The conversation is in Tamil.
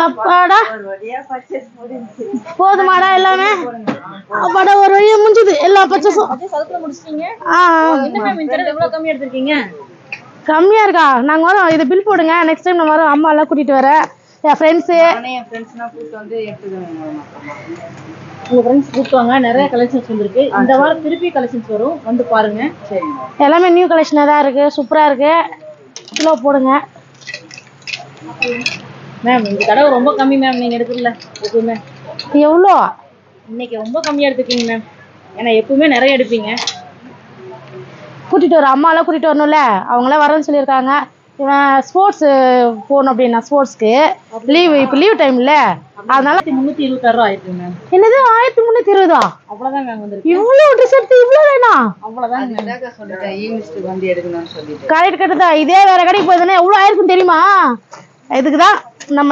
அப்பாடா போதுமாடா எல்லாமே. அப்பாடா ஒரு வழியா முடிஞ்சது எல்லா பர்ச்சேஸும். கம்மியா இருக்கா? நாங்க வரோம், இது பில் போடுங்க. நெக்ஸ்ட் டைம் நான் வரோம், அம்மா எல்லாம் கூட்டிட்டு வரேன். என் ஃப்ரெண்ட்ஸு உங்க ஃப்ரெண்ட்ஸ் கூப்பிட்டாங்க. நிறைய கலெக்ஷன்ஸ் வந்துருக்கு. இந்த வாரம் திருப்பி கலெக்ஷன்ஸ் வரும், வந்து பாருங்க. சரி, எல்லாமே நியூ கலெக்ஷனாக தான் இருக்கு, சூப்பரா இருக்கு. கிலோ போடுங்க மேம். இந்த தடவை ரொம்ப கம்மி மேம், நீங்க எடுக்கல எப்பவுமே. எவ்வளோ? இன்னைக்கு ரொம்ப கம்மியா எடுத்துக்கீங்க மேம், ஏன்னா எப்பவுமே நிறைய எடுப்பீங்க. கூட்டிட்டு வர அம்மாலாம் கூட்டிட்டு வரணும்ல, அவங்களாம் வரேன்னு சொல்லியிருக்காங்க. ஸ்போர்ட்ஸ் போகணும் அப்படின்னா ஸ்போர்ட்ஸ்க்கு லீவு, இப்போ லீவ் டைம்ல, அதனால 1326 ரூபா ஆயிருக்கு மேம். என்னது 1320? அவ்வளோதான் மேம் வந்துருக்கு. இவ்வளோ ட்ரெஸ் எடுத்து இவ்வளோ வேணா? அவ்வளோதான் சொல்லிட்டேன், ஈவினிங் வந்து எடுக்கணும்னு சொல்லிட்டு. கரெக்ட் தான். இதே வேற கடைக்கு போயிருந்தேன்னா எவ்வளோ ஆயிருக்குன்னு தெரியுமா? இதுக்கு தான் நம்ம